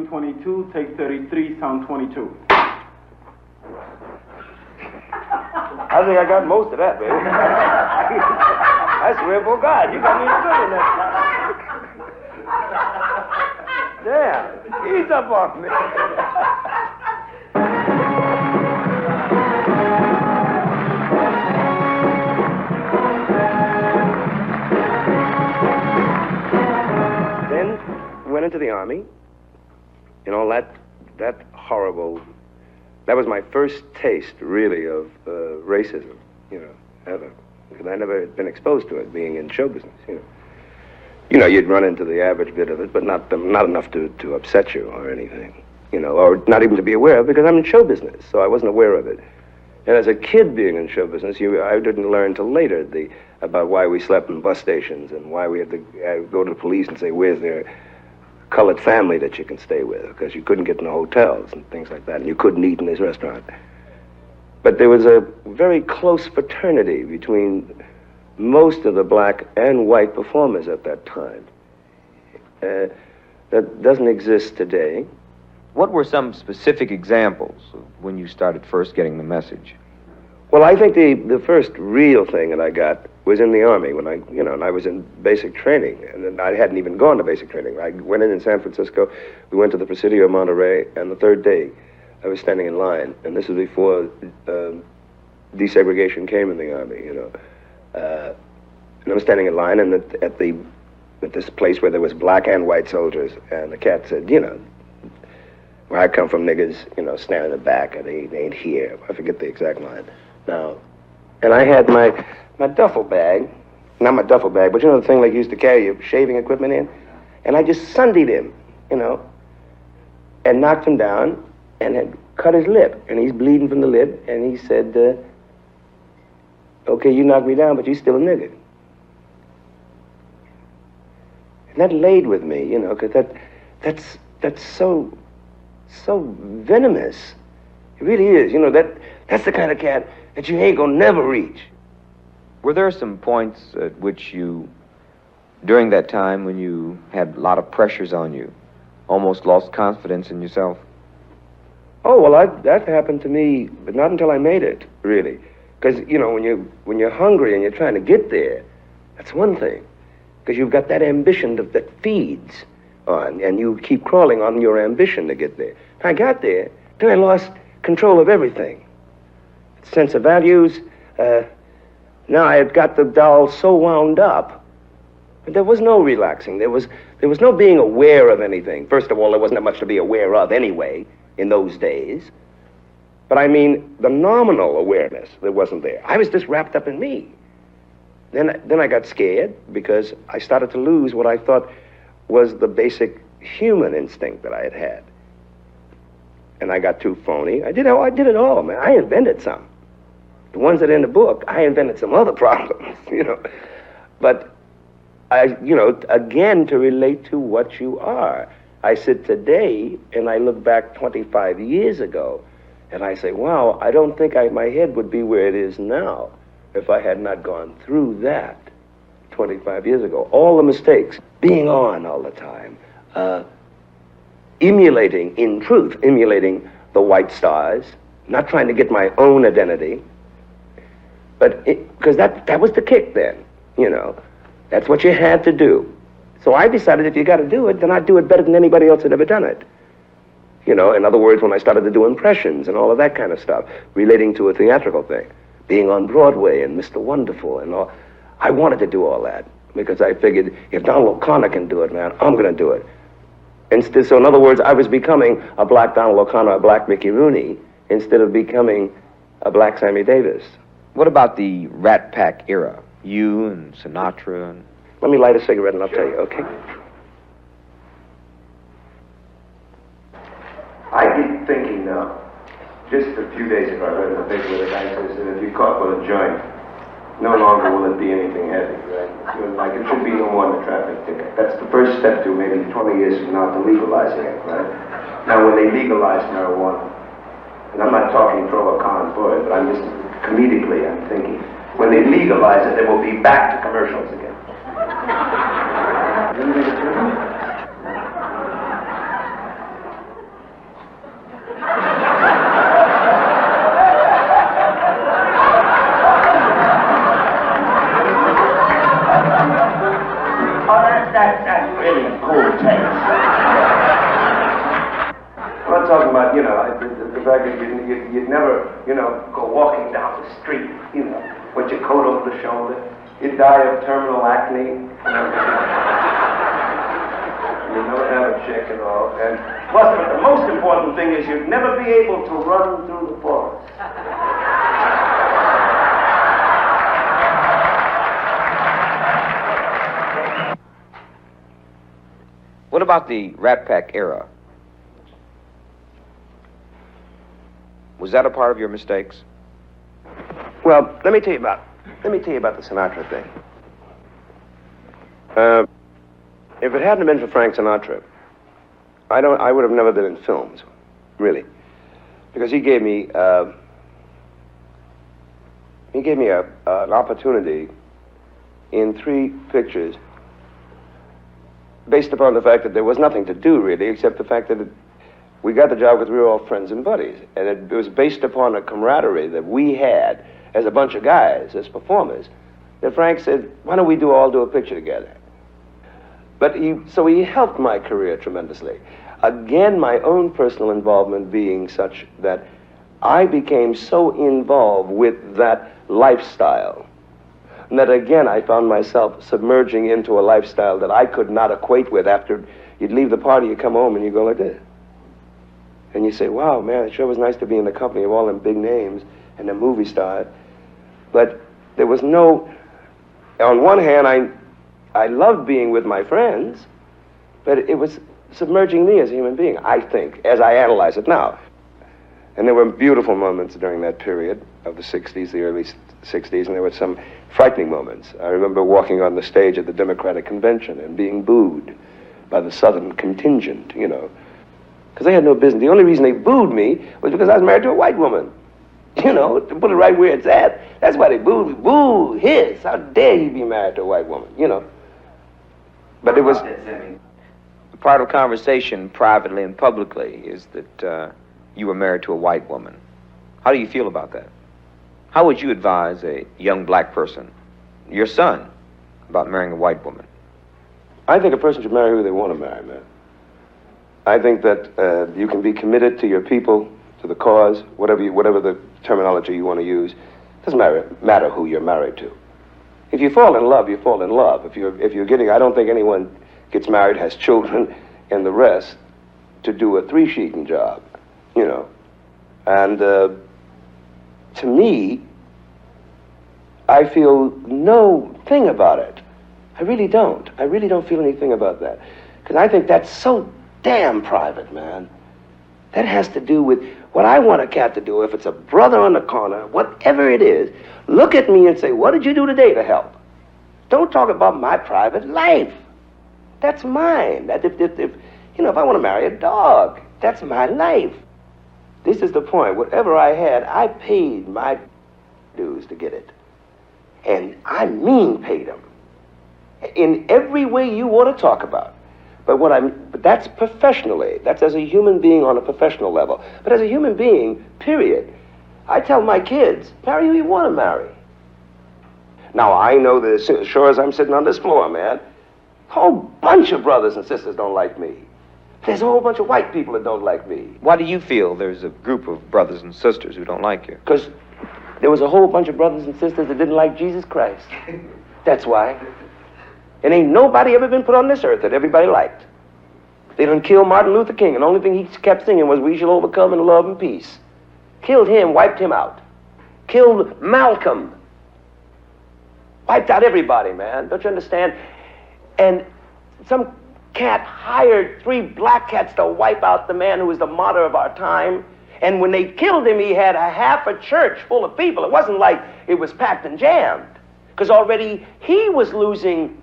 1622, take 33, sound 22. I think I got most of that, baby. I swear for God, you got me good in that. Damn, ease up on me. Then went into the Army. You know, that horrible... That was my first taste, really, of racism, you know, ever. Because I never had been exposed to it, being in show business, you know. You know, you'd run into the average bit of it, but not enough to upset you or anything, you know, or not even to be aware of, because I'm in show business, so I wasn't aware of it. And as a kid being in show business, I didn't learn till later about why we slept in bus stations and why we had to go to the police and say, where's their colored family that you can stay with, because you couldn't get in the hotels and things like that, and you couldn't eat in this restaurant. But there was a very close fraternity between most of the black and white performers at that time. That doesn't exist today. What were some specific examples of when you started first getting the message? Well, I think the first real thing that I got was in the Army when I was in basic training, and I hadn't even gone to basic training. I went in San Francisco, we went to the Presidio of Monterey, and the third day I was standing in line, and this was before desegregation came in the Army, you know. And I was standing in line, and at this place where there was black and white soldiers, and the cat said, you know, where I come from, niggas, you know, stand in the back, and they ain't here. I forget the exact line. Now, and I had my duffel bag, not my duffel bag, but you know the thing like you used to carry your shaving equipment in? And I just sundied him, you know, and knocked him down and had cut his lip. And he's bleeding from the lip, and he said, okay, you knocked me down, but you still a nigga. And that laid with me, you know, because that's so venomous. It really is, you know, that's the kind of cat that you ain't gonna never reach. Were there some points at which you, during that time when you had a lot of pressures on you, almost lost confidence in yourself? Oh, well, that happened to me, but not until I made it, really. Because, you know, when you're hungry and you're trying to get there, that's one thing. Because you've got that ambition that feeds on, and you keep crawling on your ambition to get there. I got there, then I lost control of everything. Sense of values. Now I had got the doll so wound up, but there was no relaxing. There was no being aware of anything. First of all, there wasn't much to be aware of anyway in those days. But I mean, the nominal awareness that wasn't there. I was just wrapped up in me. Then I got scared because I started to lose what I thought was the basic human instinct that I had had. And I got too phony. I did it all, man. I invented some. The ones that are in the book, I invented some other problems, you know. But you know, again, to relate to what you are. I sit today and I look back 25 years ago and I say, wow, I don't think my head would be where it is now if I had not gone through that 25 years ago. All the mistakes, being on all the time, emulating the white stars, not trying to get my own identity, but because that was the kick then, you know. That's what you had to do. So I decided if you got to do it, then I'd do it better than anybody else had ever done it. You know, in other words, when I started to do impressions and all of that kind of stuff, relating to a theatrical thing, being on Broadway and Mr. Wonderful and all, I wanted to do all that because I figured if Donald O'Connor can do it, man, I'm going to do it. Instead, so in other words, I was becoming a black Donald O'Connor, a black Mickey Rooney, instead of becoming a black Sammy Davis. What about the Rat Pack era? You and Sinatra and... Let me light a cigarette and I'll tell you, okay? I keep thinking now, just a few days ago, I read in the paper where the guy says that if you're caught with a joint, no longer will it be anything heavy, right? Like it should be no more than a traffic ticket. That's the first step to maybe 20 years from now to legalizing it, right? Now when they legalize marijuana, and I'm not talking pro or con for it, but I'm just comedically, I'm thinking, when they legalize it, they will be back to commercials again. That's really cool taste. I'm not talking about, the fact that you'd never, go walking down the street, with your coat over the shoulder. You'd die of terminal acne. You'd never have a chick and all. And plus, the most important thing is you'd never be able to run through the forest. What about the Rat Pack era? Was that a part of your mistakes? Well, let me tell you about the Sinatra thing. If it hadn't been for Frank Sinatra, I would have never been in films, really, because he gave me an opportunity in 3 pictures, based upon the fact that there was nothing to do really, except the fact that we got the job because we were all friends and buddies, and it was based upon a camaraderie that we had as a bunch of guys, as performers, that Frank said, why don't we all do a picture together? But so he helped my career tremendously. Again, my own personal involvement being such that I became so involved with that lifestyle, and that again I found myself submerging into a lifestyle that I could not equate with. After you'd leave the party, you come home and you go like this. And you say, wow, man, it sure was nice to be in the company of all them big names and the movie stars. But there was no, on one hand, I loved being with my friends, but it was submerging me as a human being, I think, as I analyze it now. And there were beautiful moments during that period of the 60s, the early 60s, and there were some frightening moments. I remember walking on the stage at the Democratic Convention and being booed by the Southern contingent, because they had no business. The only reason they booed me was because I was married to a white woman. To put it right where it's at. That's why they booed me. Boo, his. How dare he be married to a white woman, But it was... Part of conversation, privately and publicly, is that you were married to a white woman. How do you feel about that? How would you advise a young black person, your son, about marrying a white woman? I think a person should marry who they want to marry, man. I think that you can be committed to your people, to the cause, whatever the terminology you want to use. It doesn't matter who you're married to. If you fall in love, you fall in love. If you're getting, I don't think anyone gets married, has children, and the rest to do a 3-sheeting job, And to me, I feel no thing about it. I really don't. I really don't feel anything about that. Because I think that's so damn private, man. That has to do with what I want a cat to do. If it's a brother on the corner, whatever it is, look at me and say, what did you do today to help? Don't talk about my private life. That's mine. That if I want to marry a dog, that's my life. This is the point. Whatever I had, I paid my dues to get it. And I mean paid them. In every way you want to talk about. But that's professionally. That's as a human being on a professional level. But as a human being, period, I tell my kids, marry who you want to marry. Now, I know that as sure as I'm sitting on this floor, man, a whole bunch of brothers and sisters don't like me. There's a whole bunch of white people that don't like me. Why do you feel there's a group of brothers and sisters who don't like you? Because there was a whole bunch of brothers and sisters that didn't like Jesus Christ. That's why. And ain't nobody ever been put on this earth that everybody liked. They done killed Martin Luther King, and the only thing he kept singing was, we shall overcome in love and peace. Killed him, wiped him out. Killed Malcolm. Wiped out everybody, man. Don't you understand? And some cat hired 3 black cats to wipe out the man who was the martyr of our time. And when they killed him, he had a half a church full of people. It wasn't like it was packed and jammed. Because already he was losing.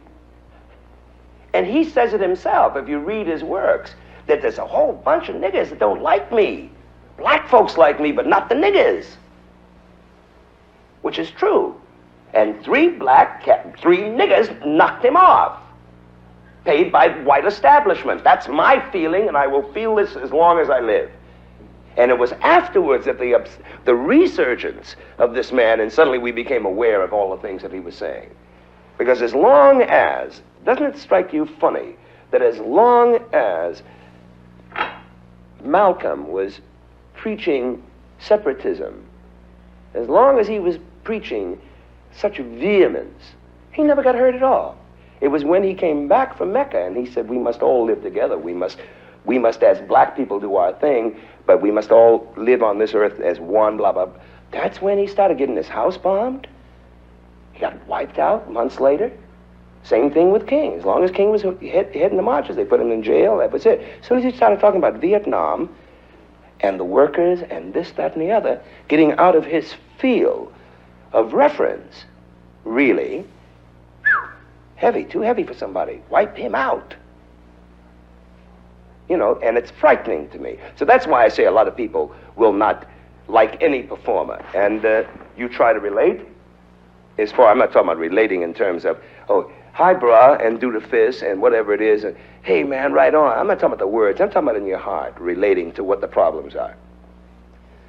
And he says it himself, if you read his works, that there's a whole bunch of niggas that don't like me. Black folks like me, but not the niggas. Which is true. And 3 niggas knocked him off. Paid by white establishment. That's my feeling, and I will feel this as long as I live. And it was afterwards that the resurgence of this man, and suddenly we became aware of all the things that he was saying. Because as long as, doesn't it strike you funny that as long as Malcolm was preaching separatism, as long as he was preaching such vehemence, he never got hurt at all. It was when he came back from Mecca and he said, we must all live together. We must as black people do our thing, but we must all live on this earth as one, blah, blah. That's when he started getting his house bombed. He got wiped out months later. Same thing with King. As long as King was heading the marches, they put him in jail, that was it. As soon as he started talking about Vietnam and the workers and this, that, and the other, getting out of his field of reference, really, heavy, too heavy for somebody. Wipe him out. You know, and it's frightening to me. So that's why I say a lot of people will not like any performer. And you try to relate, I'm not talking about relating in terms of, oh, hi, brah, and do the fist, and whatever it is, and hey, man, right on. I'm not talking about the words. I'm talking about in your heart, relating to what the problems are.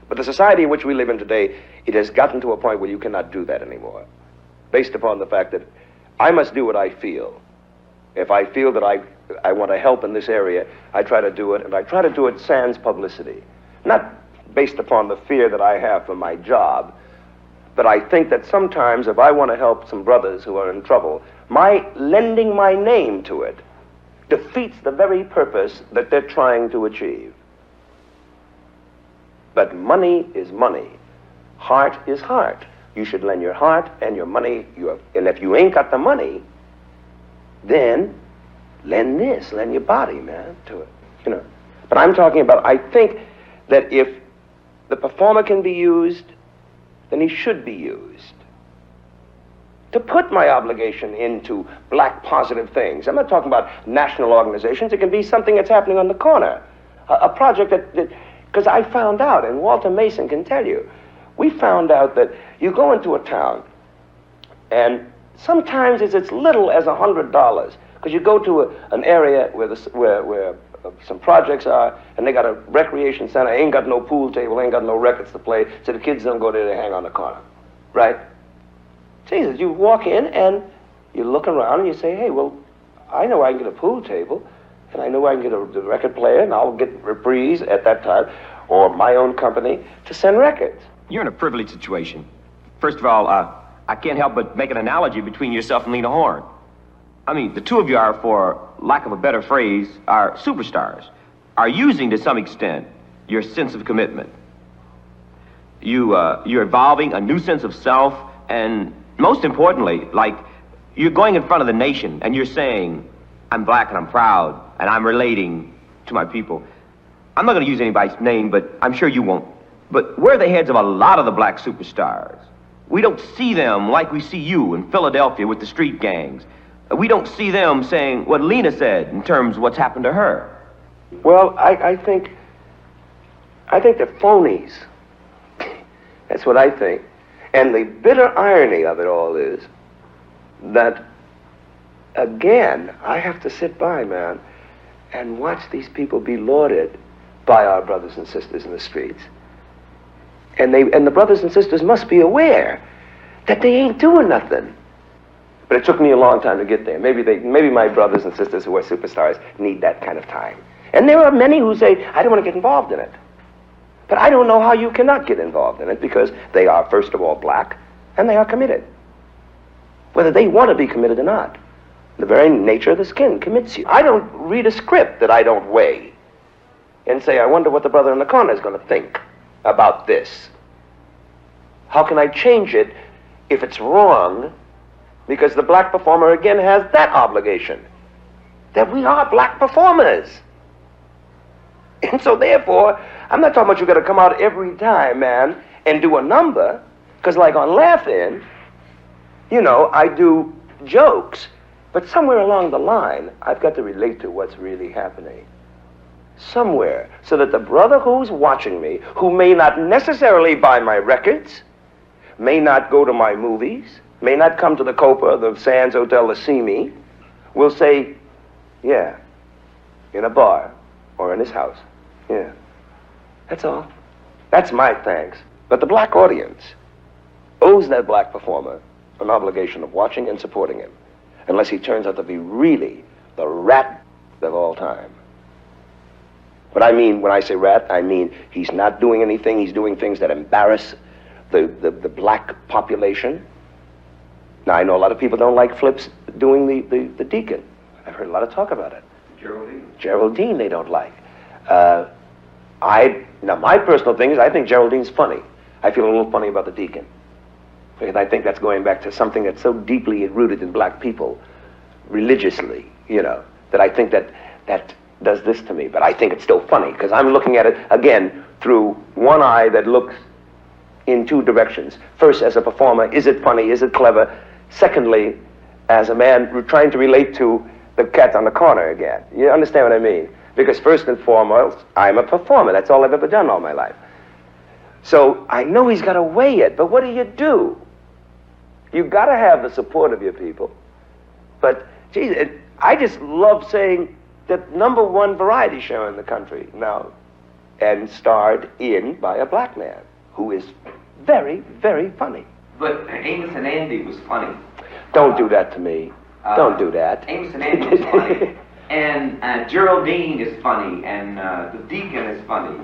But the society in which we live in today, it has gotten to a point where you cannot do that anymore, based upon the fact that I must do what I feel. If I feel that I want to help in this area, I try to do it, and I try to do it sans publicity. Not based upon the fear that I have for my job, but I think that sometimes if I want to help some brothers who are in trouble, my lending my name to it defeats the very purpose that they're trying to achieve. But money is money. Heart is heart. You should lend your heart and your money. And if you ain't got the money, then lend your body, man, to it. You know. But I'm talking about, I think that if the performer can be used, then he should be used. To put my obligation into black positive things. I'm not talking about national organizations. It can be something that's happening on the corner. A project that because I found out, and Walter Mason can tell you, we found out that you go into a town, and sometimes it's as little as $100, because you go to an area where some projects are, and they got a recreation center, ain't got no pool table, ain't got no records to play, so the kids don't go there, they hang on the corner, right? Jesus, you walk in and you look around and you say, hey, well, I know I can get a pool table, and I know I can get the record player, and I'll get Reprise at that time, or my own company, to send records. You're in a privileged situation. First of all, I can't help but make an analogy between yourself and Lena Horne. I mean, the two of you are, for lack of a better phrase, are superstars, are using to some extent your sense of commitment. You're evolving a new sense of self, and most importantly, like, you're going in front of the nation and you're saying, I'm black and I'm proud and I'm relating to my people. I'm not going to use anybody's name, but I'm sure you won't. But we're the heads of a lot of the black superstars. We don't see them like we see you in Philadelphia with the street gangs. We don't see them saying what Lena said in terms of what's happened to her. Well, I think they're phonies. That's what I think. And the bitter irony of it all is that, again, I have to sit by, man, and watch these people be lauded by our brothers and sisters in the streets. And the brothers and sisters must be aware that they ain't doing nothing. But it took me a long time to get there. Maybe my brothers and sisters who are superstars need that kind of time. And there are many who say, I don't want to get involved in it. But I don't know how you cannot get involved in it, because they are, first of all, black, and they are committed. Whether they want to be committed or not. The very nature of the skin commits you. I don't read a script that I don't weigh and say, I wonder what the brother in the corner is going to think about this. How can I change it if it's wrong? Because the black performer, again, has that obligation. That we are black performers. And so therefore, I'm not talking about you got to come out every time, man, and do a number. Because like on Laugh-In, you know, I do jokes. But somewhere along the line, I've got to relate to what's really happening. Somewhere. So that the brother who's watching me, who may not necessarily buy my records, may not go to my movies, may not come to the Copa or the Sands Hotel to see me, will say, yeah, in a bar or in his house. Yeah. That's all. That's my thanks. But the black audience owes that black performer an obligation of watching and supporting him. unless he turns out to be really the rat of all time. What I mean when I say rat, I mean he's not doing anything, he's doing things that embarrass the black population. Now, I know a lot of people don't like Flips doing the deacon. I've heard a lot of talk about it. Geraldine they don't like. Now, my personal thing is I think Geraldine's funny. I feel a little funny about the deacon. Because I think that's going back to something that's so deeply rooted in black people, religiously, that I think that does this to me. But I think it's still funny, because I'm looking at it, again, through one eye that looks in two directions. First, as a performer, is it funny, is it clever? Secondly, as a man trying to relate to the cat on the corner again. You understand what I mean? Because first and foremost, I'm a performer. That's all I've ever done all my life. So I know he's got to weigh it, but what do? You got to have the support of your people. But, geez, I just love saying that #1 variety show in the country now, and starred in by a black man who is very, very funny. But Amos and Andy was funny. Don't do that to me. Don't do that. Amos and Andy was funny. And Geraldine is funny, and the deacon is funny.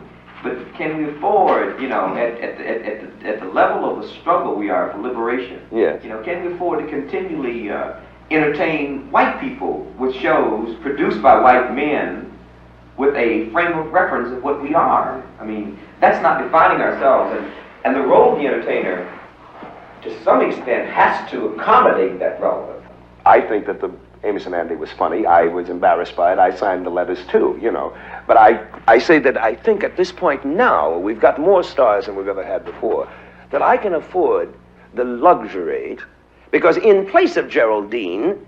But can we afford, at the level of the struggle we are for liberation, yes. Can we afford to continually entertain white people with shows produced by white men with a frame of reference of what we are? I mean, that's not defining ourselves. And the role of the entertainer, to some extent, has to accommodate that relevance. I think that the Amos and Andy was funny. I was embarrassed by it. I signed the letters too, But I say that I think at this point now, we've got more stars than we've ever had before, that I can afford the luxury, because in place of Geraldine,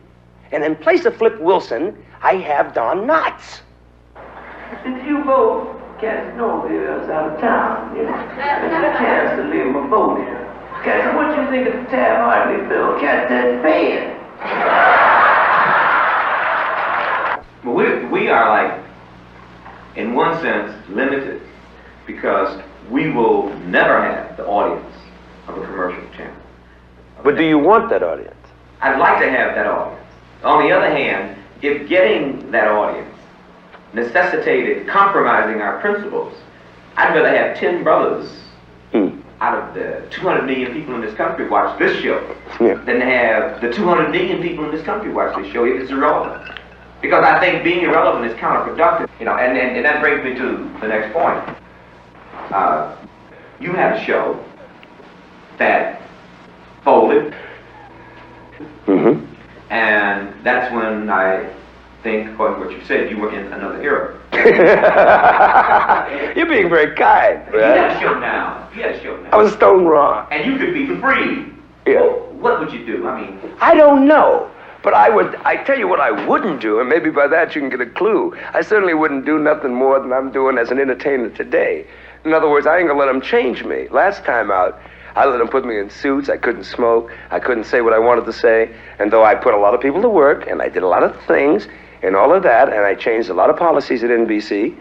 and in place of Flip Wilson, I have Don Knotts. Since you both cats know I was out of town, it's a chance to leave my vote here. Cats, what you think of the Tab Hartley bill? Cats, that's bad. Well, we are, like, in one sense, limited, because we will never have the audience of a commercial channel. Okay? But do you want that audience? I'd like to have that audience. On the other hand, if getting that audience necessitated compromising our principles, I'd rather have 10 brothers out of the 200 million people in this country watch this show than have the 200 million people in this country watch this show if it's irrelevant. Because I think being irrelevant is counterproductive. And that brings me to the next point. You had a show that folded. Mm-hmm. And that's when I think, according to what you said, you were in another era. You're being very kind. You had a show now. I was stone wrong. And you could be free. Yeah. Well, what would you do? I mean, I don't know. But I tell you what I wouldn't do, and maybe by that you can get a clue. I certainly wouldn't do nothing more than I'm doing as an entertainer today. In other words, I ain't gonna let them change me. Last time out, I let them put me in suits. I couldn't smoke. I couldn't say what I wanted to say. And though I put a lot of people to work, and I did a lot of things, and all of that, and I changed a lot of policies at NBC,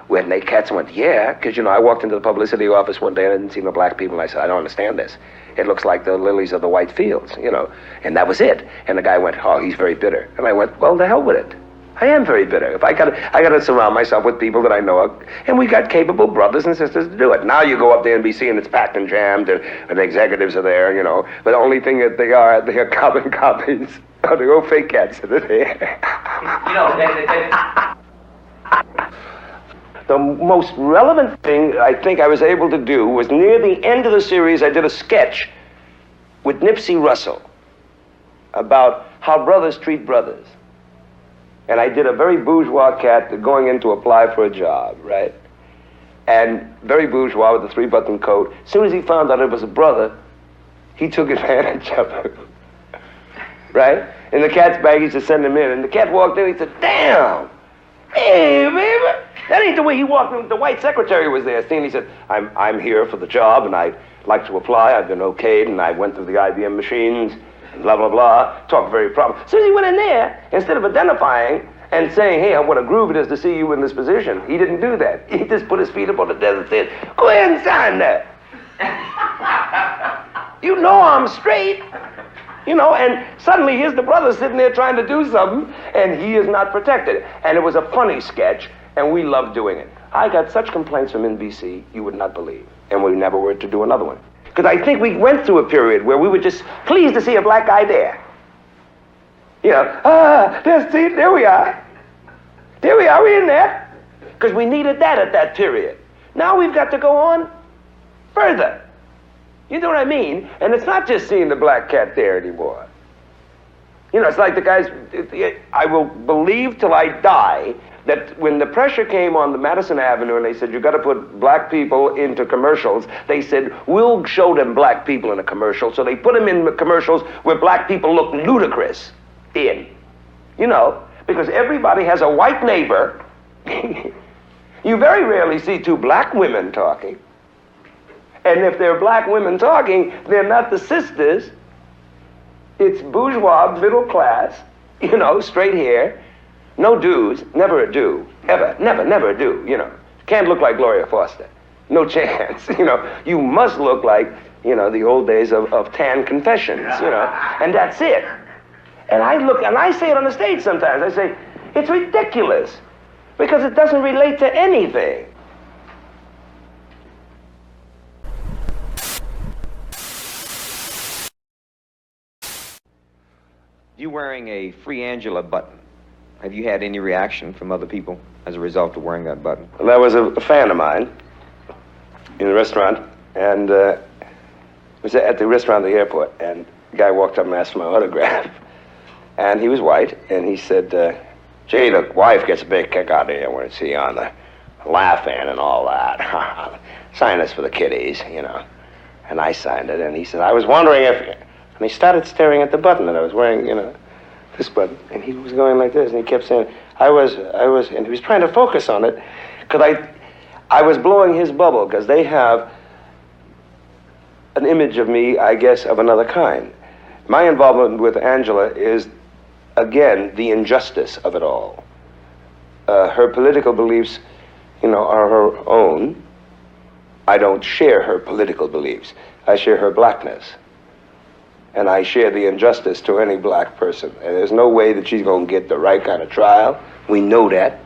when they cats went, yeah, because, I walked into the publicity office one day and I didn't see no black people, and I said, I don't understand this. It looks like the lilies of the white fields, and that was it. And the guy went, oh, he's very bitter. And I went, well, the hell with it. I am very bitter. If I gotta surround myself with people that I know of, and we got capable brothers and sisters to do it. Now you go up to NBC and it's packed and jammed, and the executives are there, but the only thing that they are carbon copies. Oh, the old fake cats that are there. The most relevant thing I think I was able to do was near the end of the series, I did a sketch with Nipsey Russell about how brothers treat brothers. And I did a very bourgeois cat going in to apply for a job, right? And very bourgeois with a 3-button coat. As soon as he found out it was a brother, he took advantage of it. Right? In the cat's baggage to send him in. And the cat walked in, he said, damn! Hey, baby! That ain't the way he walked in. The white secretary was there. He said, I'm here for the job, and I'd like to apply. I've been okayed, and I went through the IBM machines, and blah, blah, blah. Talked very proper. As soon as he went in there, instead of identifying and saying, hey, what a groove it is to see you in this position, he didn't do that. He just put his feet up on the desk and said, go ahead and sign that. You know I'm straight. You know, and suddenly here's the brother sitting there trying to do something, and he is not protected. And it was a funny sketch, and we loved doing it. I got such complaints from NBC, you would not believe. And we never were to do another one. Because I think we went through a period where we were just pleased to see a black guy there. You know, there we are. There we are, we're in there. Because we needed that at that period. Now we've got to go on further. You know what I mean? And it's not just seeing the black cat there anymore. You know, it's like the guys, I will believe till I die that when the pressure came on the Madison Avenue and they said, you got to put black people into commercials, they said, we'll show them black people in a commercial. So they put them in commercials where black people look ludicrous in. You know, because everybody has a white neighbor. You very rarely see two black women talking. And if they're black women talking, they're not the sisters. It's bourgeois, middle class, you know, straight hair, no do's, never a do, ever, never a do, you know. Can't look like Gloria Foster. No chance, you know. You must look like, you know, the old days of tan confessions, you know, and that's it. And I look, and I say it on the stage sometimes, I say, it's ridiculous, because it doesn't relate to anything. You wearing a Free Angela button. Have you had any reaction from other people as a result of wearing that button? Well, that was a fan of mine in the restaurant, and it was at the restaurant at the airport, and the guy walked up and asked for my autograph. And he was white, and he said, gee, the wife gets a big kick out of you when it's you on the laughing and all that. Sign this for the kiddies, you know. And I signed it, and he said, I was wondering if... And he started staring at the button that I was wearing, you know, this button. And he was going like this, and he kept saying, I was, and he was trying to focus on it, because I was blowing his bubble, because they have an image of me, I guess, of another kind. My involvement with Angela is, again, the injustice of it all. Her political beliefs, you know, are her own. I don't share her political beliefs. I share her blackness. And I share the injustice to any black person. And there's no way that she's going to get the right kind of trial. We know that.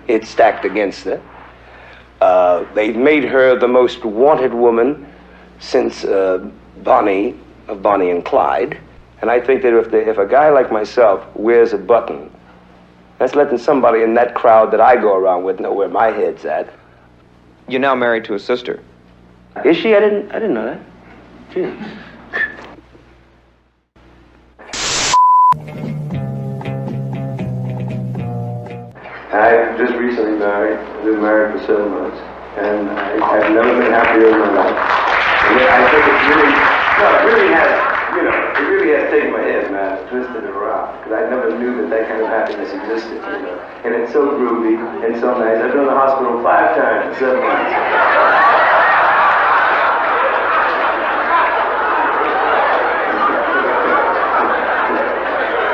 It's stacked against her. They've made her the most wanted woman since Bonnie and Clyde. And I think that if a guy like myself wears a button, that's letting somebody in that crowd that I go around with know where my head's at. You're now married to a sister. Is she? I didn't know that. Gee. I just recently married. I've been married for 7 months, and I've never been happier in my life. And I think it's really, no, it really has, you know, it really has taken my head, man, twisted it around, because I never knew that kind of happiness existed, you know. And it's so groovy and so nice. I've been in the hospital 5 times in 7 months.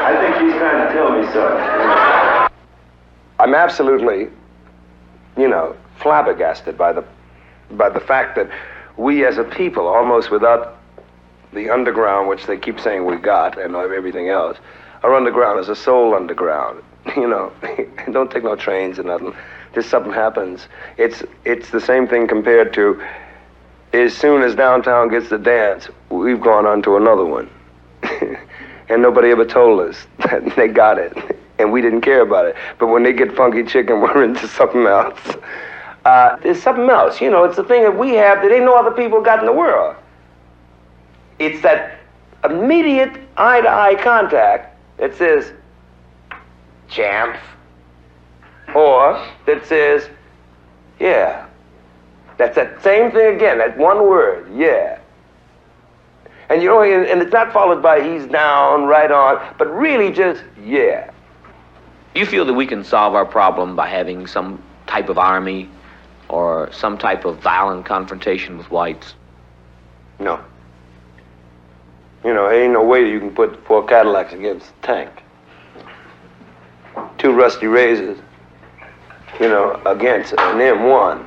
I think he's trying to tell me so. You know? I'm absolutely, you know, flabbergasted by the fact that we as a people, almost without the underground, which they keep saying we got, and everything else, our underground is a soul underground. You know, don't take no trains or nothing. Just something happens. It's the same thing compared to, as soon as downtown gets the dance, we've gone on to another one. And nobody ever told us that they got it. And we didn't care about it. But when they get funky chicken, we're into something else. There's something else, you know, it's the thing that we have that ain't no other people got in the world. It's that immediate eye-to-eye contact that says, champ, or that says, yeah. That's that same thing again, that one word, yeah. And you know, and it's not followed by he's down, right on, but really just, yeah. Do you feel that we can solve our problem by having some type of army or some type of violent confrontation with whites? No. You know, there ain't no way you can put 4 Cadillacs against a tank. 2 rusty razors, you know, against an M1.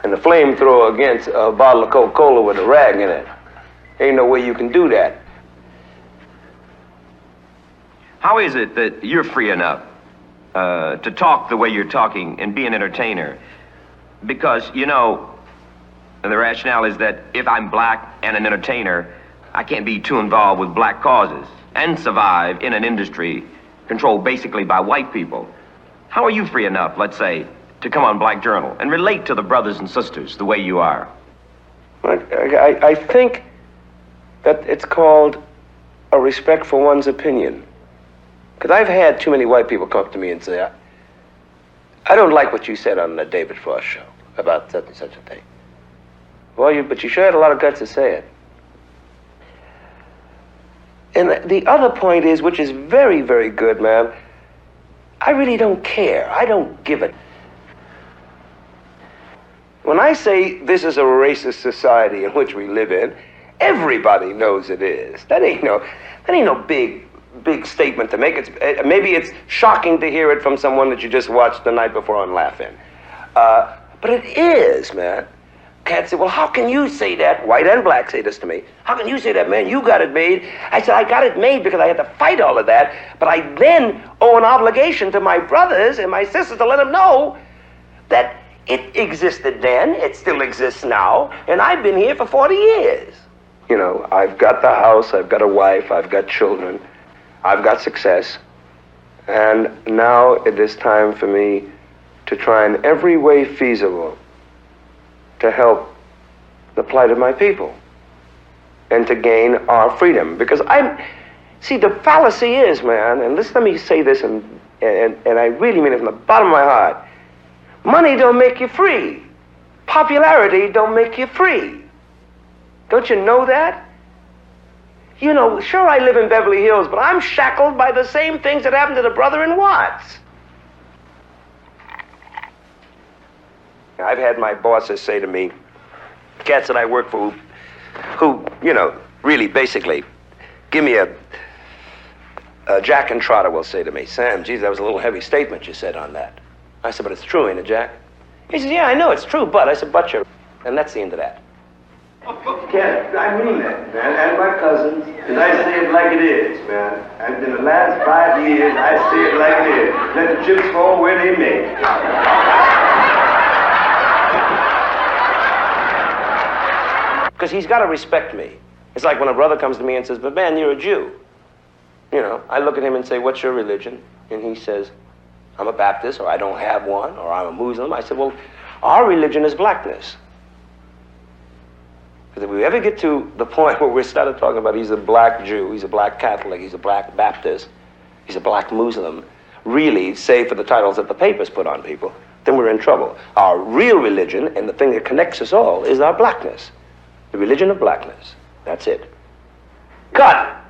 And the flamethrower against a bottle of Coca-Cola with a rag in it. Ain't no way you can do that. How is it that you're free enough to talk the way you're talking and be an entertainer? Because, you know, the rationale is that if I'm black and an entertainer, I can't be too involved with black causes and survive in an industry controlled basically by white people. How are you free enough, let's say, to come on Black Journal and relate to the brothers and sisters the way you are? I think that it's called a respect for one's opinion. Because I've had too many white people come up to me and say, I don't like what you said on the David Frost show about such and such a thing. Well, but you sure had a lot of guts to say it. And the other point is, which is very, very good, ma'am, I really don't care. I don't give it. When I say this is a racist society in which we live in, everybody knows it is. That ain't no big statement to make. Maybe it's shocking to hear it from someone that you just watched the night before and laughing. But it is, man. Cats say, well, how can you say that? White and black say this to me. How can you say that, man? You got it made. I said, I got it made because I had to fight all of that, but I then owe an obligation to my brothers and my sisters to let them know that it existed then, it still exists now, and I've been here for 40 years. You know, I've got the house, I've got a wife, I've got children, I've got success, and now it is time for me to try in every way feasible to help the plight of my people and to gain our freedom. Because see, the fallacy is, man, and let me say this, and I really mean it from the bottom of my heart, money don't make you free. Popularity don't make you free. Don't you know that? You know, sure, I live in Beverly Hills, but I'm shackled by the same things that happened to the brother in Watts. I've had my bosses say to me, cats that I work for who, you know, really basically give me a Jack and Trotter will say to me, Sam, geez, that was a little heavy statement you said on that. I said, but it's true, ain't it, Jack? He says, yeah, I know it's true, but I said, but you're, and that's the end of that. Cat, I mean that, man, and my cousins, and I say it like it is, man. And in the last 5 years, I say it like it is. Let the chips fall where they may. Because he's got to respect me. It's like when a brother comes to me and says, but man, you're a Jew. You know, I look at him and say, what's your religion? And he says, I'm a Baptist, or I don't have one, or I'm a Muslim. I said, well, our religion is blackness. Because if we ever get to the point where we started talking about he's a black Jew, he's a black Catholic, he's a black Baptist, he's a black Muslim, really, save for the titles that the papers put on people, then we're in trouble. Our real religion, and the thing that connects us all, is our blackness. The religion of blackness. That's it. Cut!